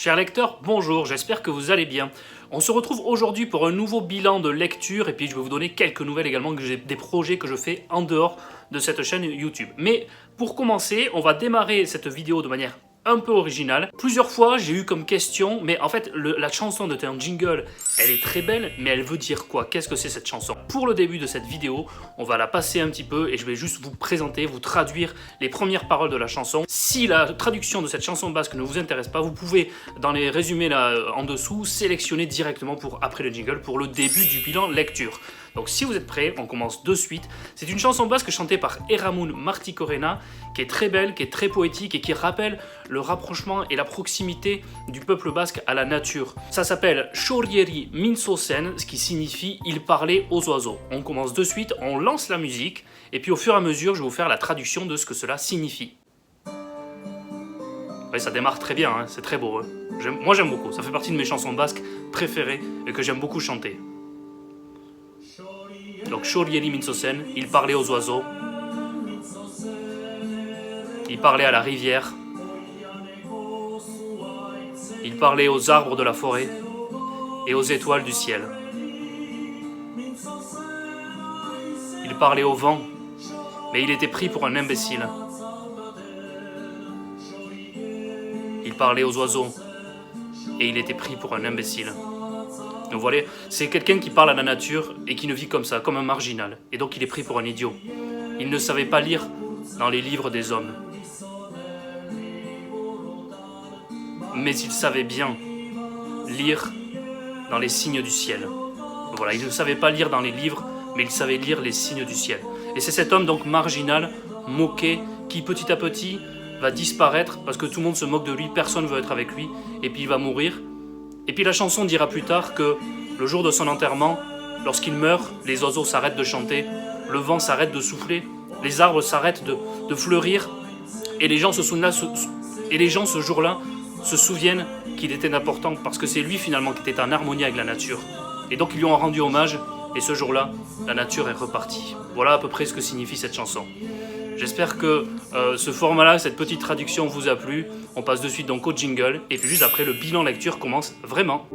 Chers lecteurs, bonjour, j'espère que vous allez bien. On se retrouve aujourd'hui pour un nouveau bilan de lecture et puis je vais vous donner quelques nouvelles également, que j'ai des projets que je fais en dehors de cette chaîne YouTube. Mais pour commencer, on va démarrer cette vidéo de manière un peu originale. Plusieurs fois, j'ai eu comme question, mais en fait, la chanson de un jingle, elle est très belle, mais elle veut dire quoi? Qu'est-ce que c'est cette chanson? Pour le début de cette vidéo, on va la passer un petit peu et je vais juste vous présenter, vous traduire les premières paroles de la chanson. Si la traduction de cette chanson basque ne vous intéresse pas, vous pouvez, dans les résumés là en dessous, sélectionner directement pour après le jingle, pour le début du bilan lecture. Donc si vous êtes prêts, on commence de suite. C'est une chanson basque chantée par Eramun Martikorena, qui est très belle, qui est très poétique et qui rappelle le rapprochement et la proximité du peuple basque à la nature. Ça s'appelle Shorieri Minsosen, ce qui signifie « il parlait aux oiseaux ». On commence de suite, on lance la musique, et puis au fur et à mesure, je vais vous faire la traduction de ce que cela signifie. Ouais, ça démarre très bien, hein, c'est très beau. Hein. Moi j'aime beaucoup, ça fait partie de mes chansons basques préférées et que j'aime beaucoup chanter. Donc Shorieri Minsosen, il parlait aux oiseaux, il parlait à la rivière, il parlait aux arbres de la forêt et aux étoiles du ciel. Il parlait au vent, mais il était pris pour un imbécile. Il parlait aux oiseaux, et il était pris pour un imbécile. Donc vous voyez, c'est quelqu'un qui parle à la nature et qui ne vit comme ça, comme un marginal. Et donc il est pris pour un idiot. Il ne savait pas lire dans les livres des hommes. Mais il savait bien lire dans les signes du ciel. Donc voilà, il ne savait pas lire dans les livres, mais il savait lire les signes du ciel. Et c'est cet homme donc marginal, moqué, qui petit à petit va disparaître parce que tout le monde se moque de lui, personne ne veut être avec lui, et puis il va mourir. Et puis la chanson dira plus tard que le jour de son enterrement, lorsqu'il meurt, les oiseaux s'arrêtent de chanter, le vent s'arrête de souffler, les arbres s'arrêtent de fleurir, et les gens ce jour-là se souviennent qu'il était important parce que c'est lui finalement qui était en harmonie avec la nature. Et donc ils lui ont rendu hommage, et ce jour-là, la nature est repartie. Voilà à peu près ce que signifie cette chanson. J'espère que ce format-là, cette petite traduction vous a plu. On passe de suite donc au jingle, et puis juste après, le bilan lecture commence vraiment.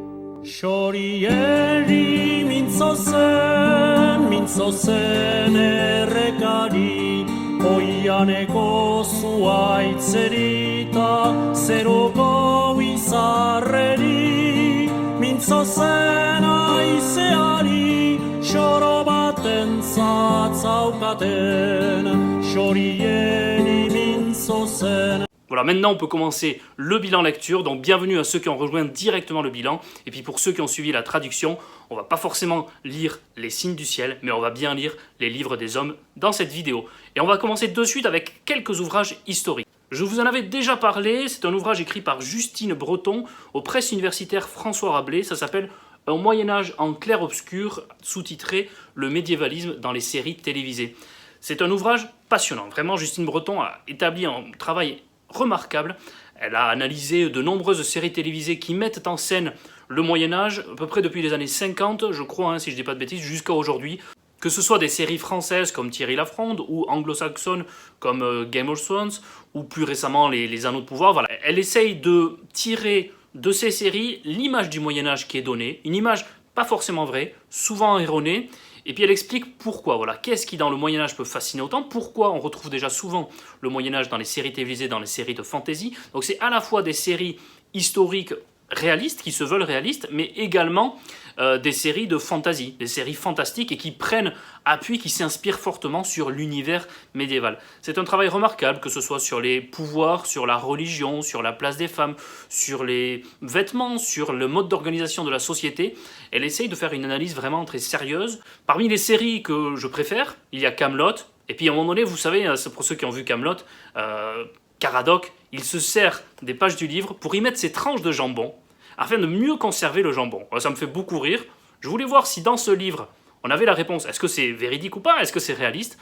Shorieri Minsosen, Minsosen errekari, oianeko zuaitzerita, zeroko izarreri, Minsosen aizeari, xoro baten zatzaukaten, Shorieri Minsosen. Voilà, maintenant on peut commencer le bilan lecture, donc bienvenue à ceux qui ont rejoint directement le bilan, et puis pour ceux qui ont suivi la traduction, on va pas forcément lire les signes du ciel, mais on va bien lire les livres des hommes dans cette vidéo. Et on va commencer de suite avec quelques ouvrages historiques. Je vous en avais déjà parlé, c'est un ouvrage écrit par Justine Breton aux presses universitaires François Rabelais, ça s'appelle « Un Moyen-Âge en clair-obscur », sous-titré « Le médiévalisme dans les séries télévisées ». C'est un ouvrage passionnant, vraiment Justine Breton a établi un travail remarquable. Elle a analysé de nombreuses séries télévisées qui mettent en scène le Moyen-Âge, à peu près depuis les années 50, je crois, si je ne dis pas de bêtises, jusqu'à aujourd'hui. Que ce soit des séries françaises comme Thierry Lafronde, ou anglo-saxonnes comme Game of Thrones, ou plus récemment les Anneaux de pouvoir. Voilà. Elle essaye de tirer de ces séries l'image du Moyen-Âge qui est donnée, une image pas forcément vraie, souvent erronée, et puis elle explique pourquoi, voilà, qu'est-ce qui dans le Moyen-Âge peut fasciner autant, pourquoi on retrouve déjà souvent le Moyen-Âge dans les séries télévisées, dans les séries de fantasy. Donc c'est à la fois des séries historiques réalistes, qui se veulent réalistes, mais également des séries de fantasy, des séries fantastiques et qui prennent appui, qui s'inspirent fortement sur l'univers médiéval. C'est un travail remarquable, que ce soit sur les pouvoirs, sur la religion, sur la place des femmes, sur les vêtements, sur le mode d'organisation de la société. Elle essaye de faire une analyse vraiment très sérieuse. Parmi les séries que je préfère, il y a Kaamelott, et puis à un moment donné, vous savez, pour ceux qui ont vu Kaamelott, Caradoc, il se sert des pages du livre pour y mettre ses tranches de jambon, afin de mieux conserver le jambon. Ça me fait beaucoup rire. Je voulais voir si dans ce livre, on avait la réponse. Est-ce que c'est véridique ou pas? Est-ce que c'est réaliste?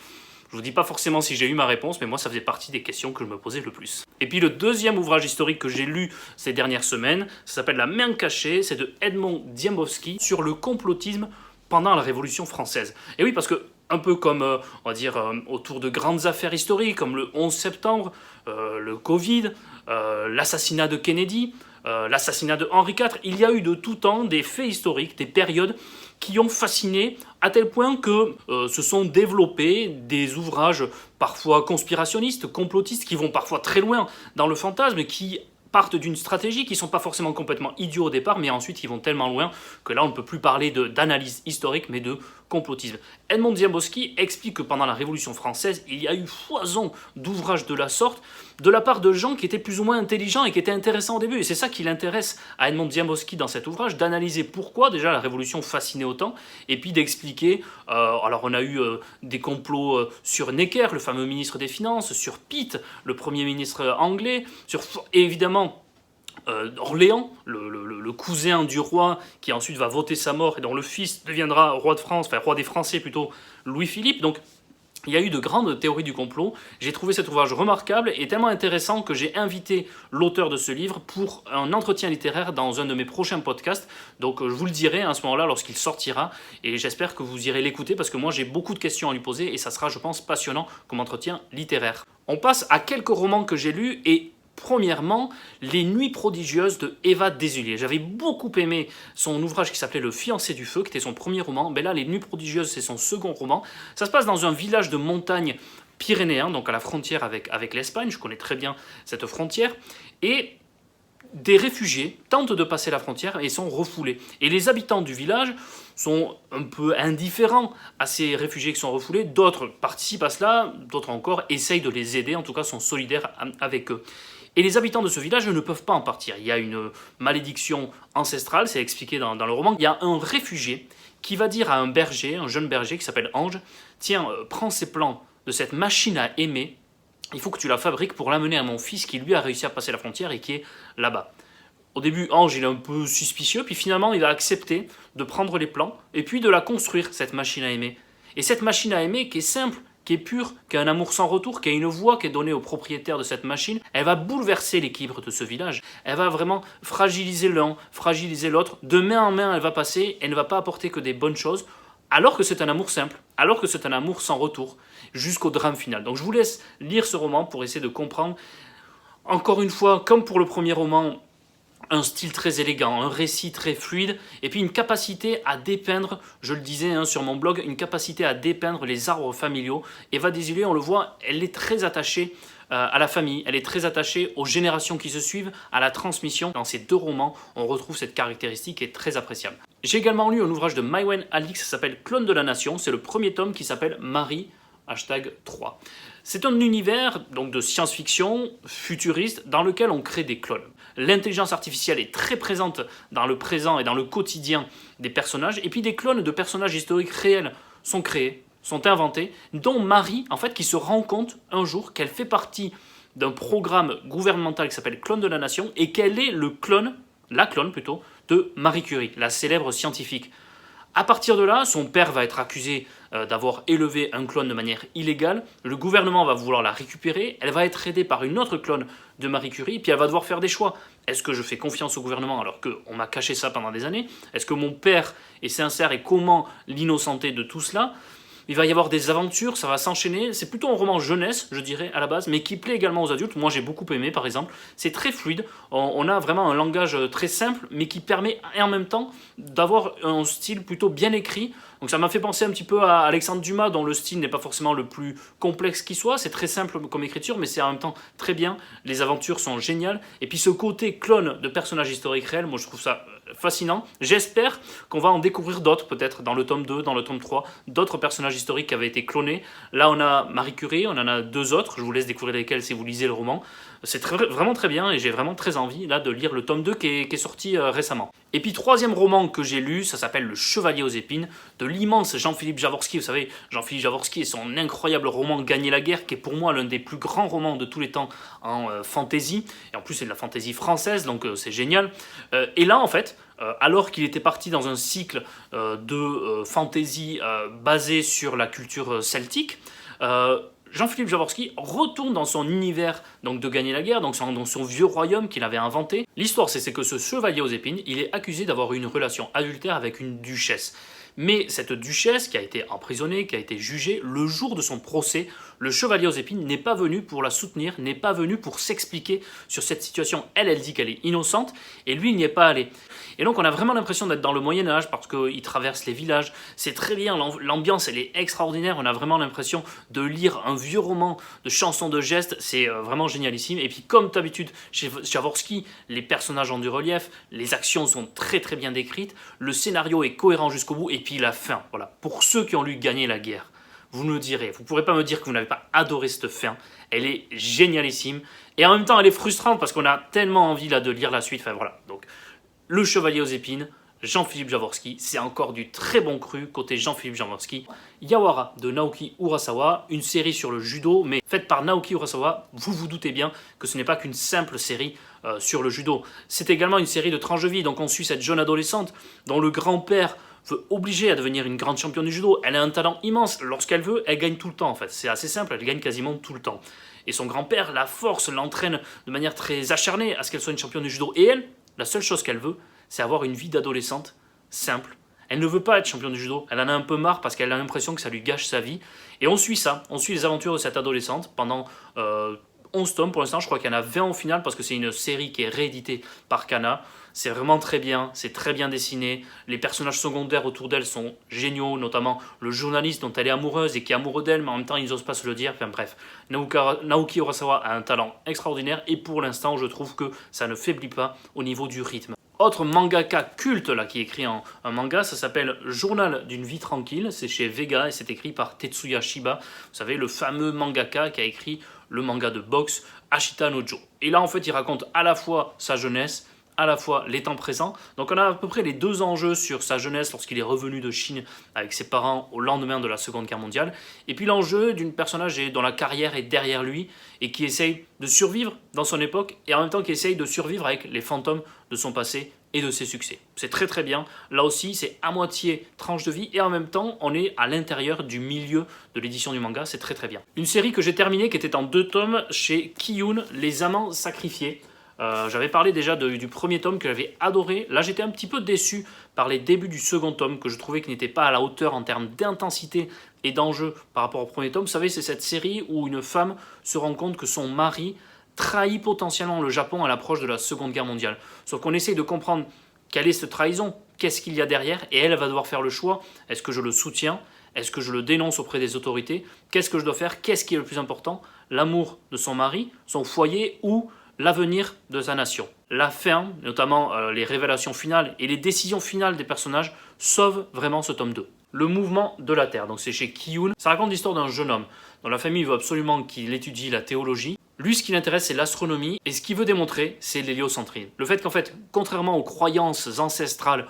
Je vous dis pas forcément si j'ai eu ma réponse, mais moi ça faisait partie des questions que je me posais le plus. Et puis le deuxième ouvrage historique que j'ai lu ces dernières semaines, ça s'appelle La main cachée, c'est de Edmond Diembowski, sur le complotisme pendant la Révolution française. Et oui, parce que un peu comme, on va dire, autour de grandes affaires historiques, comme le 11 septembre, le Covid, l'assassinat de Kennedy, l'assassinat de Henri IV. Il y a eu de tout temps des faits historiques, des périodes qui ont fasciné à tel point que se sont développés des ouvrages parfois conspirationnistes, complotistes, qui vont parfois très loin dans le fantasme, qui partent d'une stratégie, qui ne sont pas forcément complètement idiots au départ, mais ensuite ils vont tellement loin que là on ne peut plus parler d'analyse historique, mais de complotisme. Edmond Dziembowski explique que pendant la Révolution française, il y a eu foison d'ouvrages de la sorte, de la part de gens qui étaient plus ou moins intelligents et qui étaient intéressants au début. Et c'est ça qui l'intéresse à Edmond Dziembowski dans cet ouvrage, d'analyser pourquoi déjà la Révolution fascinait autant, et puis d'expliquer, alors on a eu des complots sur Necker, le fameux ministre des Finances, sur Pitt, le premier ministre anglais, sur évidemment Orléans, le cousin du roi qui ensuite va voter sa mort et dont le fils deviendra roi de France, enfin roi des Français plutôt, Louis-Philippe. Donc il y a eu de grandes théories du complot. J'ai trouvé cet ouvrage remarquable et tellement intéressant que j'ai invité l'auteur de ce livre pour un entretien littéraire dans un de mes prochains podcasts. Donc je vous le dirai à ce moment-là lorsqu'il sortira et j'espère que vous irez l'écouter parce que moi j'ai beaucoup de questions à lui poser et ça sera, je pense, passionnant comme entretien littéraire. On passe à quelques romans que j'ai lus et premièrement, Les Nuits prodigieuses de Eva Desullier. J'avais beaucoup aimé son ouvrage qui s'appelait Le fiancé du feu, qui était son premier roman. Ben là, Les Nuits prodigieuses, c'est son second roman. Ça se passe dans un village de montagne pyrénéen, donc à la frontière avec l'Espagne. Je connais très bien cette frontière. Et des réfugiés tentent de passer la frontière et sont refoulés. Et les habitants du village sont un peu indifférents à ces réfugiés qui sont refoulés. D'autres participent à cela, d'autres encore essayent de les aider, en tout cas sont solidaires avec eux. Et les habitants de ce village ne peuvent pas en partir. Il y a une malédiction ancestrale, c'est expliqué dans le roman. Il y a un réfugié qui va dire à un berger, un jeune berger qui s'appelle Ange, « Tiens, prends ces plans de cette machine à aimer, il faut que tu la fabriques pour l'amener à mon fils qui lui a réussi à passer la frontière et qui est là-bas. » Au début, Ange il est un peu suspicieux, puis finalement il va accepter de prendre les plans et puis de la construire, cette machine à aimer. Et cette machine à aimer qui est simple, qui est pure, qui a un amour sans retour, qui a une voix qui est donnée au propriétaire de cette machine, elle va bouleverser l'équilibre de ce village. Elle va vraiment fragiliser l'un, fragiliser l'autre. De main en main, elle va passer, elle ne va pas apporter que des bonnes choses, alors que c'est un amour simple, alors que c'est un amour sans retour, jusqu'au drame final. Donc je vous laisse lire ce roman pour essayer de comprendre. Encore une fois, comme pour le premier roman, un style très élégant, un récit très fluide, et puis une capacité à dépeindre, je le disais sur mon blog, une capacité à dépeindre les arbres familiaux. Eva Desullier, on le voit, elle est très attachée à la famille, elle est très attachée aux générations qui se suivent, à la transmission. Dans ces deux romans, on retrouve cette caractéristique qui est très appréciable. J'ai également lu un ouvrage de Maïwenn Alix, ça s'appelle Clone de la Nation, c'est le premier tome qui s'appelle Marie, #3. C'est un univers donc de science-fiction futuriste dans lequel on crée des clones. L'intelligence artificielle est très présente dans le présent et dans le quotidien des personnages, et puis des clones de personnages historiques réels sont créés, sont inventés, dont Marie, en fait, qui se rend compte un jour qu'elle fait partie d'un programme gouvernemental qui s'appelle Clone de la Nation, et qu'elle est la clone plutôt, de Marie Curie, la célèbre scientifique. À partir de là, son père va être accusé d'avoir élevé un clone de manière illégale, le gouvernement va vouloir la récupérer, elle va être aidée par une autre clone de Marie Curie, puis elle va devoir faire des choix. Est-ce que je fais confiance au gouvernement alors qu'on m'a caché ça pendant des années? Est-ce que mon père est sincère et comment l'innocenter de tout cela? Il va y avoir des aventures, ça va s'enchaîner. C'est plutôt un roman jeunesse, je dirais, à la base, mais qui plaît également aux adultes. Moi, j'ai beaucoup aimé, par exemple. C'est très fluide. On a vraiment un langage très simple, mais qui permet en même temps d'avoir un style plutôt bien écrit. Donc ça m'a fait penser un petit peu à Alexandre Dumas, dont le style n'est pas forcément le plus complexe qui soit. C'est très simple comme écriture, mais c'est en même temps très bien. Les aventures sont géniales. Et puis ce côté clone de personnages historiques réels, moi je trouve ça fascinant. J'espère qu'on va en découvrir d'autres, peut-être dans le tome 2, dans le tome 3, d'autres personnages historiques qui avaient été clonés. Là, on a Marie Curie, on en a deux autres. Je vous laisse découvrir lesquels si vous lisez le roman. C'est vraiment très bien et j'ai vraiment très envie là de lire le tome 2 qui est sorti récemment. Et puis troisième roman que j'ai lu, ça s'appelle Le Chevalier aux épines, de l'immense Jean-Philippe Jaworski. Vous savez, Jean-Philippe Jaworski et son incroyable roman Gagner la guerre, qui est pour moi l'un des plus grands romans de tous les temps en fantasy. Et en plus c'est de la fantasy française, donc c'est génial. Et là en fait, alors qu'il était parti dans un cycle de fantasy basé sur la culture celtique, Jean-Philippe Jaworski retourne dans son univers donc de Gagner la guerre, donc dans son vieux royaume qu'il avait inventé. L'histoire, c'est que ce chevalier aux épines, il est accusé d'avoir eu une relation adultère avec une duchesse. Mais cette duchesse qui a été emprisonnée, qui a été jugée, le jour de son procès, le chevalier aux épines n'est pas venu pour la soutenir, n'est pas venu pour s'expliquer sur cette situation. Elle dit qu'elle est innocente, et lui, il n'y est pas allé. Et donc on a vraiment l'impression d'être dans le Moyen-Âge, parce qu'il traverse les villages, c'est très bien, l'ambiance elle est extraordinaire, on a vraiment l'impression de lire un vieux roman de chansons de gestes, c'est vraiment génialissime. Et puis comme d'habitude chez Jaworski, les personnages ont du relief, les actions sont très très bien décrites, le scénario est cohérent jusqu'au bout, et puis la fin, voilà, pour ceux qui ont lu Gagner la guerre. Vous me direz, vous ne pourrez pas me dire que vous n'avez pas adoré cette fin, elle est génialissime, et en même temps elle est frustrante parce qu'on a tellement envie là de lire la suite, enfin voilà, donc Le Chevalier aux épines, Jean-Philippe Jaworski, c'est encore du très bon cru côté Jean-Philippe Jaworski. Yawara de Naoki Urasawa, une série sur le judo, mais faite par Naoki Urasawa, vous vous doutez bien que ce n'est pas qu'une simple série sur le judo. C'est également une série de tranches de vie, donc on suit cette jeune adolescente dont le grand-père veut obliger à devenir une grande championne du judo. Elle a un talent immense, lorsqu'elle veut, elle gagne tout le temps en fait. C'est assez simple, elle gagne quasiment tout le temps. Et son grand-père la force, l'entraîne de manière très acharnée à ce qu'elle soit une championne du judo. Et elle, la seule chose qu'elle veut, c'est avoir une vie d'adolescente simple. Elle ne veut pas être championne du judo, elle en a un peu marre parce qu'elle a l'impression que ça lui gâche sa vie. Et on suit ça, on suit les aventures de cette adolescente pendant 11 tomes pour l'instant, je crois qu'il y en a 20 au final parce que c'est une série qui est rééditée par Kana. C'est vraiment très bien, c'est très bien dessiné, les personnages secondaires autour d'elle sont géniaux, notamment le journaliste dont elle est amoureuse et qui est amoureux d'elle, mais en même temps ils n'osent pas se le dire, enfin bref. Naoki Urasawa a un talent extraordinaire et pour l'instant je trouve que ça ne faiblit pas au niveau du rythme. Autre mangaka culte là, qui écrit un manga, ça s'appelle Journal d'une vie tranquille, c'est chez Vega et c'est écrit par Tetsuya Shiba, vous savez le fameux mangaka qui a écrit le manga de boxe Ashita no Joe. Et là en fait il raconte à la fois sa jeunesse, à la fois les temps présents. Donc on a à peu près les deux enjeux sur sa jeunesse lorsqu'il est revenu de Chine avec ses parents au lendemain de la Seconde Guerre mondiale. Et puis l'enjeu d'une personnage dont la carrière est derrière lui et qui essaye de survivre dans son époque et en même temps qui essaye de survivre avec les fantômes de son passé et de ses succès. C'est très très bien. Là aussi, c'est à moitié tranche de vie et en même temps, on est à l'intérieur du milieu de l'édition du manga. C'est très très bien. Une série que j'ai terminée qui était en 2 tomes chez Kiyun, Les Amants Sacrifiés. J'avais parlé déjà du premier tome que j'avais adoré. Là, j'étais un petit peu déçu par les débuts du second tome que je trouvais qu'il n'était pas à la hauteur en termes d'intensité et d'enjeu par rapport au premier tome. Vous savez, c'est cette série où une femme se rend compte que son mari trahit potentiellement le Japon à l'approche de la Seconde Guerre mondiale. Sauf qu'on essaye de comprendre quelle est cette trahison, qu'est-ce qu'il y a derrière, et elle va devoir faire le choix. Est-ce que je le soutiens? Est-ce que je le dénonce auprès des autorités? Qu'est-ce que je dois faire? Qu'est-ce qui est le plus important? L'amour de son mari, son foyer ou l'avenir de sa nation. La fin, notamment les révélations finales et les décisions finales des personnages sauvent vraiment ce tome 2. Le mouvement de la Terre, donc c'est chez Kiyun. Ça raconte l'histoire d'un jeune homme dont la famille veut absolument qu'il étudie la théologie. Lui, ce qui l'intéresse, c'est l'astronomie et ce qu'il veut démontrer, c'est l'héliocentrisme. Le fait qu'en fait, contrairement aux croyances ancestrales,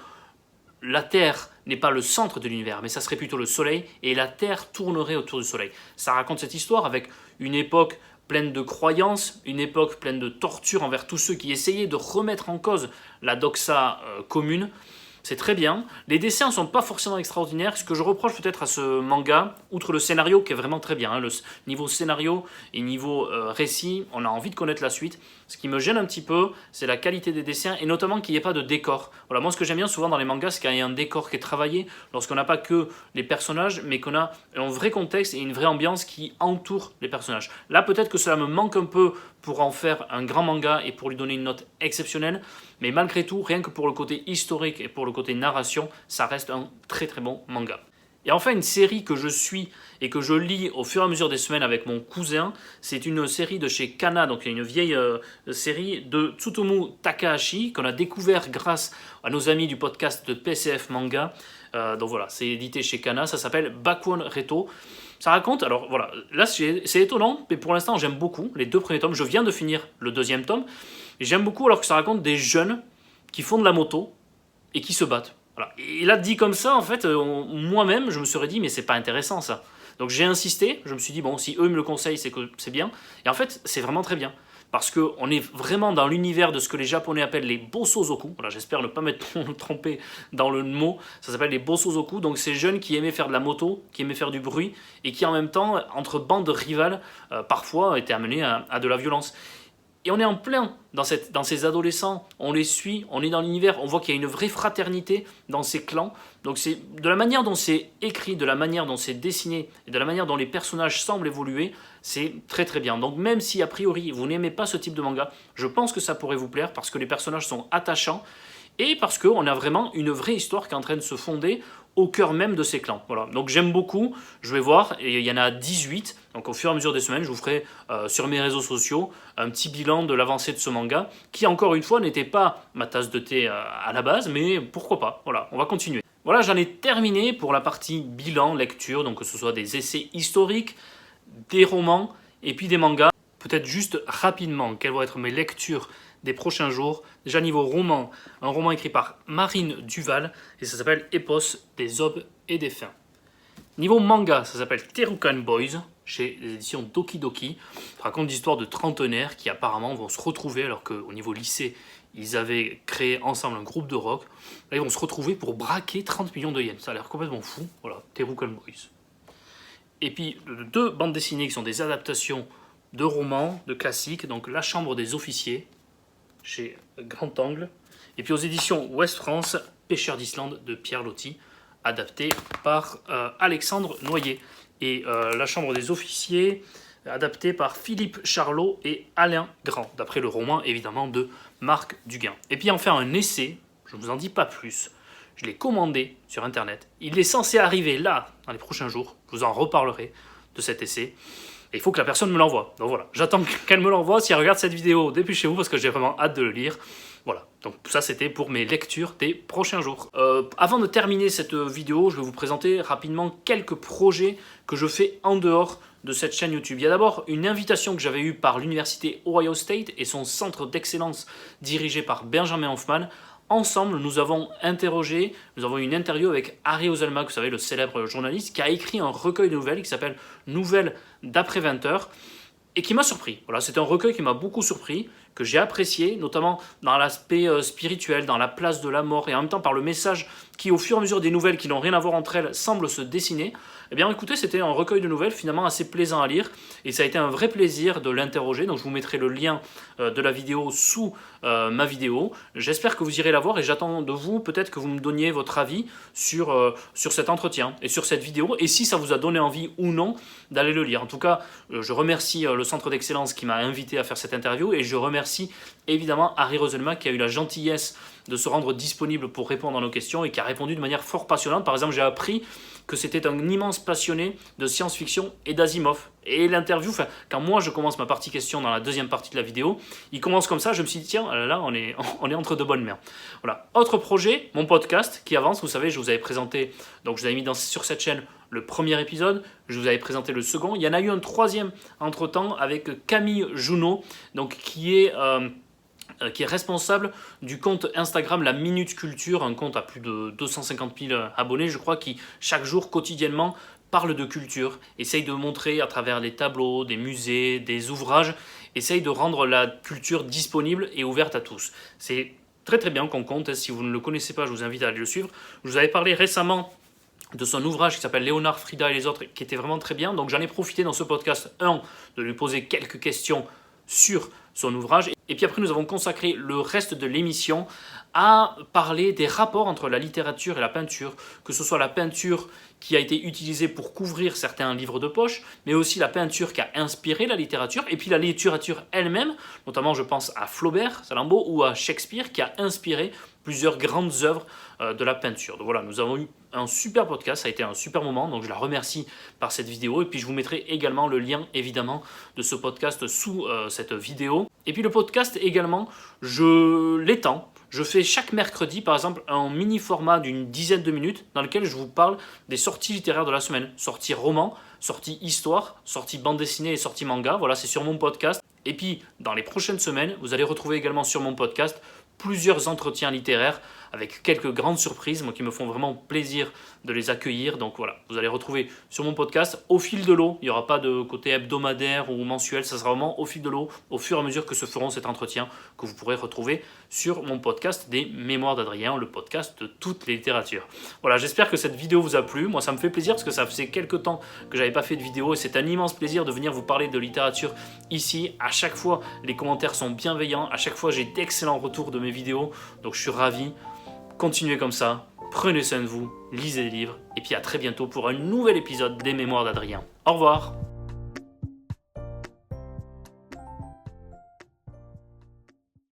la Terre n'est pas le centre de l'univers, mais ça serait plutôt le Soleil et la Terre tournerait autour du Soleil. Ça raconte cette histoire avec une époque pleine de croyances, une époque pleine de torture envers tous ceux qui essayaient de remettre en cause la doxa commune. C'est très bien. Les dessins ne sont pas forcément extraordinaires. Ce que je reproche peut-être à ce manga, outre le scénario qui est vraiment très bien, le niveau scénario et niveau récit, on a envie de connaître la suite. Ce qui me gêne un petit peu, c'est la qualité des dessins et notamment qu'il n'y ait pas de décor. Voilà, moi ce que j'aime bien souvent dans les mangas, c'est qu'il y a un décor qui est travaillé, lorsqu'on n'a pas que les personnages, mais qu'on a un vrai contexte et une vraie ambiance qui entoure les personnages. Là, peut-être que cela me manque un peu pour en faire un grand manga et pour lui donner une note exceptionnelle, mais malgré tout, rien que pour le côté historique et pour le côté narration, ça reste un très très bon manga. Et enfin, une série que je suis et que je lis au fur et à mesure des semaines avec mon cousin, c'est une série de chez Kana, donc une vieille série de Tsutomu Takahashi qu'on a découvert grâce à nos amis du podcast de PCF Manga. Donc voilà, c'est édité chez Kana, ça s'appelle Bakuon Reto. Ça raconte, alors voilà, là c'est étonnant, mais pour l'instant j'aime beaucoup les 2 premiers tomes. Je viens de finir le 2e tome, et j'aime beaucoup alors que ça raconte des jeunes qui font de la moto et qui se battent. Voilà. Et là, dit comme ça, en fait, moi-même, je me serais dit, mais c'est pas intéressant ça. Donc j'ai insisté, je me suis dit, bon, si eux me le conseillent, c'est que c'est bien. Et en fait, c'est vraiment très bien. Parce qu'on est vraiment dans l'univers de ce que les Japonais appellent les bosozoku. Voilà, j'espère ne pas m'être trompé dans le mot. Ça s'appelle les bosozoku. Donc ces jeunes qui aimaient faire de la moto, qui aimaient faire du bruit, et qui en même temps, entre bandes rivales, parfois étaient amenés à de la violence. Et on est en plein dans ces adolescents, on les suit, on est dans l'univers, on voit qu'il y a une vraie fraternité dans ces clans. Donc c'est de la manière dont c'est écrit, de la manière dont c'est dessiné, et de la manière dont les personnages semblent évoluer, c'est très très bien. Donc même si a priori vous n'aimez pas ce type de manga, je pense que ça pourrait vous plaire parce que les personnages sont attachants et parce qu'on a vraiment une vraie histoire qui est en train de se fonder au cœur même de ces clans. Voilà. Donc j'aime beaucoup, je vais voir, et il y en a 18, donc au fur et à mesure des semaines, je vous ferai sur mes réseaux sociaux un petit bilan de l'avancée de ce manga, qui encore une fois n'était pas ma tasse de thé à la base, mais pourquoi pas, voilà, on va continuer. Voilà, j'en ai terminé pour la partie bilan, lecture, donc que ce soit des essais historiques, des romans, et puis des mangas. Peut-être juste rapidement, quelles vont être mes lectures des prochains jours. Déjà niveau roman, un roman écrit par Marine Duval et ça s'appelle Epos, des aubes et des fins. Niveau manga, ça s'appelle Terukan Boys chez les éditions Doki Doki. Ça raconte l'histoire de trentenaires qui apparemment vont se retrouver alors qu'au niveau lycée, ils avaient créé ensemble un groupe de rock. Là, ils vont se retrouver pour braquer 30 millions de yens. Ça a l'air complètement fou. Voilà, Terukan Boys. Et puis deux bandes dessinées qui sont des adaptations de romans, de classiques. Donc La Chambre des officiers chez Grand Angle, et puis aux éditions Ouest France, Pêcheurs d'Islande de Pierre Loti, adapté par Alexandre Noyer, et La Chambre des officiers, adapté par Philippe Charlot et Alain Grand, d'après le roman évidemment de Marc Duguin. Et puis enfin un essai, je ne vous en dis pas plus, je l'ai commandé sur internet, il est censé arriver là, dans les prochains jours, je vous en reparlerai de cet essai. Et il faut que la personne me l'envoie. Donc voilà, j'attends qu'elle me l'envoie. Si elle regarde cette vidéo, dépêchez-vous parce que j'ai vraiment hâte de le lire. Voilà, donc ça c'était pour mes lectures des prochains jours. Avant de terminer cette vidéo, je vais vous présenter rapidement quelques projets que je fais en dehors de cette chaîne YouTube. Il y a d'abord une invitation que j'avais eue par l'université Ohio State et son centre d'excellence dirigé par Benjamin Hoffman. Ensemble, nous avons eu une interview avec Harry Ozelma, vous savez, le célèbre journaliste, qui a écrit un recueil de nouvelles qui s'appelle Nouvelles d'après 20h et qui m'a surpris. Voilà, c'est un recueil qui m'a beaucoup surpris, que j'ai apprécié, notamment dans l'aspect spirituel, dans la place de la mort et en même temps par le message qui, au fur et à mesure des nouvelles qui n'ont rien à voir entre elles, semble se dessiner. Eh bien écoutez, c'était un recueil de nouvelles finalement assez plaisant à lire et ça a été un vrai plaisir de l'interroger. Donc je vous mettrai le lien de la vidéo sous ma vidéo. J'espère que vous irez la voir et j'attends de vous peut-être que vous me donniez votre avis sur cet entretien et sur cette vidéo et si ça vous a donné envie ou non d'aller le lire. En tout cas, je remercie le centre d'excellence qui m'a invité à faire cette interview et je remercie évidemment Harry Roselma qui a eu la gentillesse de se rendre disponible pour répondre à nos questions et qui a répondu de manière fort passionnante. Par exemple, j'ai appris que c'était un immense passionné de science-fiction et d'Asimov. Et l'interview, quand moi je commence ma partie question dans la deuxième partie de la vidéo, il commence comme ça, je me suis dit tiens, là on est entre de bonnes mains. Voilà. Autre projet, mon podcast qui avance, vous savez, je vous avais présenté, donc je vous avais mis sur cette chaîne le premier épisode, je vous avais présenté le second, il y en a eu un troisième entre-temps avec Camille Junot, donc qui est responsable du compte Instagram La Minute Culture, un compte à plus de 250 000 abonnés, je crois, qui chaque jour, quotidiennement, parle de culture, essaye de montrer à travers des tableaux, des musées, des ouvrages, essaye de rendre la culture disponible et ouverte à tous. C'est très très bien qu'on compte, si vous ne le connaissez pas, je vous invite à aller le suivre. Je vous avais parlé récemment de son ouvrage qui s'appelle Léonard, Frida et les autres, qui était vraiment très bien, donc j'en ai profité dans ce podcast, de lui poser quelques questions sur son ouvrage. Et puis après, nous avons consacré le reste de l'émission à parler des rapports entre la littérature et la peinture, que ce soit la peinture qui a été utilisée pour couvrir certains livres de poche, mais aussi la peinture qui a inspiré la littérature, et puis la littérature elle-même, notamment je pense à Flaubert, Salammbô, ou à Shakespeare, qui a inspiré plusieurs grandes œuvres de la peinture. Donc voilà, nous avons eu un super podcast, ça a été un super moment, donc je la remercie par cette vidéo, et puis je vous mettrai également le lien évidemment de ce podcast sous cette vidéo. Et puis le podcast également, je l'étends. Je fais chaque mercredi, par exemple, un mini format d'une dizaine de minutes dans lequel je vous parle des sorties littéraires de la semaine. Sorties romans, sorties histoire, sorties bande dessinée et sorties manga. Voilà, c'est sur mon podcast. Et puis, dans les prochaines semaines, vous allez retrouver également sur mon podcast plusieurs entretiens littéraires avec quelques grandes surprises, moi qui me font vraiment plaisir de les accueillir. Donc voilà, vous allez retrouver sur mon podcast au fil de l'eau. Il n'y aura pas de côté hebdomadaire ou mensuel, ça sera vraiment au fil de l'eau, au fur et à mesure que se feront cet entretien, que vous pourrez retrouver sur mon podcast des Mémoires d'Adrien, le podcast de toute les littératures. Voilà, j'espère que cette vidéo vous a plu. Moi, ça me fait plaisir parce que ça faisait quelques temps que j'avais pas fait de vidéo et c'est un immense plaisir de venir vous parler de littérature ici. À chaque fois, les commentaires sont bienveillants. À chaque fois, j'ai d'excellents retours de mes vidéos. Donc, je suis ravi. Continuez comme ça. Prenez soin de vous, lisez des livres. Et puis, à très bientôt pour un nouvel épisode des Mémoires d'Adrien. Au revoir.